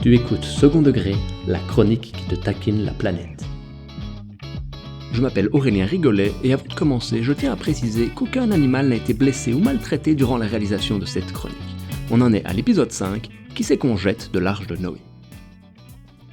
Tu écoutes Second Degré, la chronique qui te taquine la planète. Je m'appelle Aurélien Rigolet et avant de commencer, je tiens à préciser qu'aucun animal n'a été blessé ou maltraité durant la réalisation de cette chronique. On en est à l'épisode 5, qui c'est qu'on jette de l'Arche de Noé.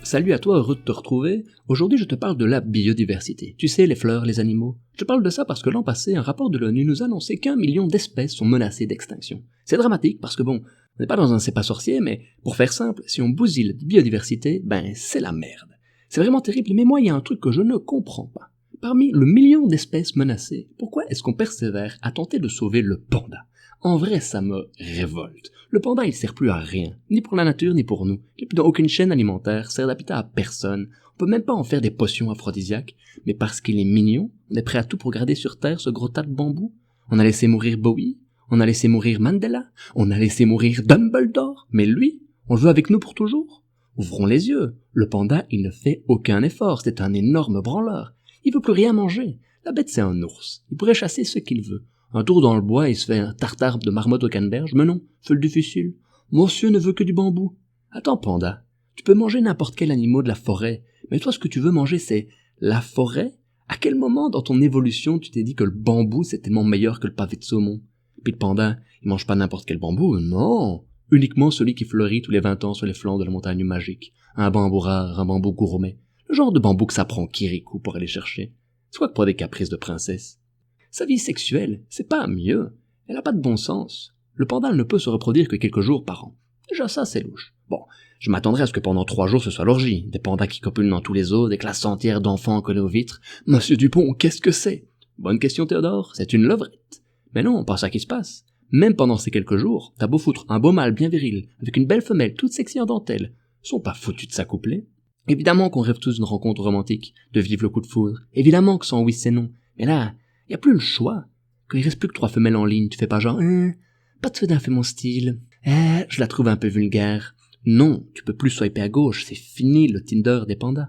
Salut à toi, heureux de te retrouver. Aujourd'hui, je te parle de la biodiversité. Tu sais, les fleurs, les animaux. Je te parle de ça parce que l'an passé, un rapport de l'ONU nous annonçait qu'1 million d'espèces sont menacées d'extinction. C'est dramatique parce que on n'est pas dans un c'est pas sorcier, mais pour faire simple, si on bousille la biodiversité, c'est la merde. C'est vraiment terrible, mais moi, il y a un truc que je ne comprends pas. Parmi le million d'espèces menacées, pourquoi est-ce qu'on persévère à tenter de sauver le panda ? En vrai, ça me révolte. Le panda, il sert plus à rien, ni pour la nature, ni pour nous. Il est plus dans aucune chaîne alimentaire, sert d'habitat à personne. On peut même pas en faire des potions aphrodisiaques, mais parce qu'il est mignon, on est prêt à tout pour garder sur Terre ce gros tas de bambou. On a laissé mourir Bowie, on a laissé mourir Mandela, on a laissé mourir Dumbledore, mais lui, on le veut avec nous pour toujours. Ouvrons les yeux, le panda, il ne fait aucun effort, c'est un énorme branleur. Il veut plus rien manger. La bête, c'est un ours. Il pourrait chasser ce qu'il veut. Un tour dans le bois, il se fait un tartare de marmotte au canneberge, mais non, feu du fusil. Monsieur ne veut que du bambou. Attends, panda, tu peux manger n'importe quel animal de la forêt, mais toi, ce que tu veux manger, c'est la forêt? À quel moment dans ton évolution tu t'es dit que le bambou, c'est tellement meilleur que le pavé de saumon? Puis le panda, il mange pas n'importe quel bambou, non. Uniquement celui qui fleurit tous les 20 ans sur les flancs de la montagne magique. Un bambou rare, un bambou gourmet. Le genre de bambou que ça prend Kirikou pour aller chercher. Soit pour des caprices de princesse. Sa vie sexuelle, c'est pas mieux. Elle a pas de bon sens. Le panda ne peut se reproduire que quelques jours par an. Déjà ça, c'est louche. Bon, je m'attendrais à ce que pendant 3 jours ce soit l'orgie. Des pandas qui copulent dans tous les os, des classes entières d'enfants collés aux vitres. Monsieur Dupont, qu'est-ce que c'est? Bonne question, Théodore, c'est une levrette. Mais non, pas ça qui se passe. Même pendant ces quelques jours, t'as beau foutre un beau mâle bien viril, avec une belle femelle toute sexy en dentelle, sont pas foutus de s'accoupler. Évidemment qu'on rêve tous d'une rencontre romantique, de vivre le coup de foudre. Évidemment que sans oui c'est non. Mais là, y a plus le choix. Quand il reste plus que 3 femelles en ligne, tu fais pas genre, pas de Fedin fait mon style. Je la trouve un peu vulgaire. Non, tu peux plus swiper à gauche, c'est fini le Tinder des pandas.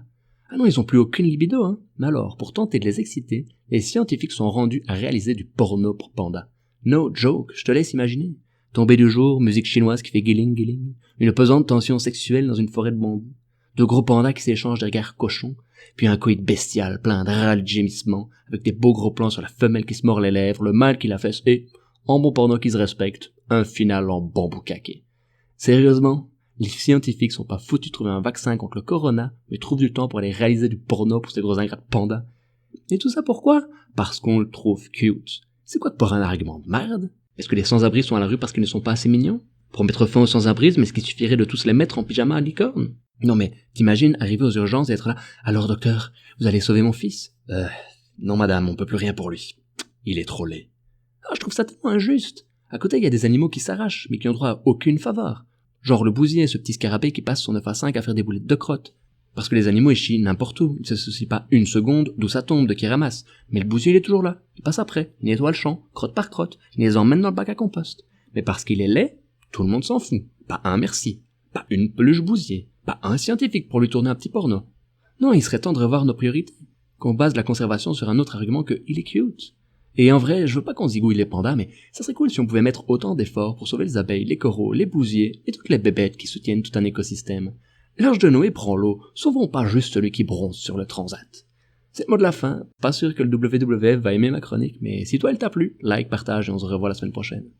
Ah non, ils ont plus aucune libido, hein. Mais alors, pour tenter de les exciter, les scientifiques sont rendus à réaliser du porno pour pandas. No joke, je te laisse imaginer. Tombée du jour, musique chinoise qui fait guiling guiling, une pesante tension sexuelle dans une forêt de bambou. 2 gros pandas qui s'échangent des regards cochons, puis un coït bestial, plein de râles gémissements, avec des beaux gros plans sur la femelle qui se mord les lèvres, le mâle qui la fesse, et, en bon porno qui se respecte, un final en bambou caqué. Sérieusement, les scientifiques sont pas foutus de trouver un vaccin contre le corona, mais trouvent du temps pour aller réaliser du porno pour ces gros ingrats de pandas. Et tout ça pourquoi? Parce qu'on le trouve cute. C'est quoi pour un argument de merde? Est-ce que les sans-abri sont à la rue parce qu'ils ne sont pas assez mignons? Pour mettre fin aux sans-abrisme, est-ce qu'il suffirait de tous les mettre en pyjama à licorne? Non mais, t'imagines arriver aux urgences et être là, « Alors docteur, vous allez sauver mon fils ?»« Non madame, on peut plus rien pour lui. Il est trop laid. » Ah, je trouve ça tellement injuste. À côté, il y a des animaux qui s'arrachent, mais qui ont droit à aucune faveur. Genre le bousier, ce petit scarabée qui passe son 9 à 5 à faire des boulettes de crotte. Parce que les animaux, ils chient n'importe où. Ils se soucient pas une seconde d'où ça tombe, de qui ramasse. Mais le bousier, il est toujours là. Il passe après. Il nettoie le champ, crotte par crotte. Il les emmène dans le bac à compost. Mais parce qu'il est laid, tout le monde s'en fout. Pas un merci. Pas une peluche bousier. Pas un scientifique pour lui tourner un petit porno. Non, il serait temps de revoir nos priorités. Qu'on base la conservation sur un autre argument que il est cute. Et en vrai, je veux pas qu'on zigouille les pandas, mais ça serait cool si on pouvait mettre autant d'efforts pour sauver les abeilles, les coraux, les bousiers et toutes les bébêtes qui soutiennent tout un écosystème. L'Arche de Noé prend l'eau, sauvons pas juste celui qui bronze sur le transat. C'est le mot de la fin, pas sûr que le WWF va aimer ma chronique, mais si toi elle t'a plu, like, partage et on se revoit la semaine prochaine.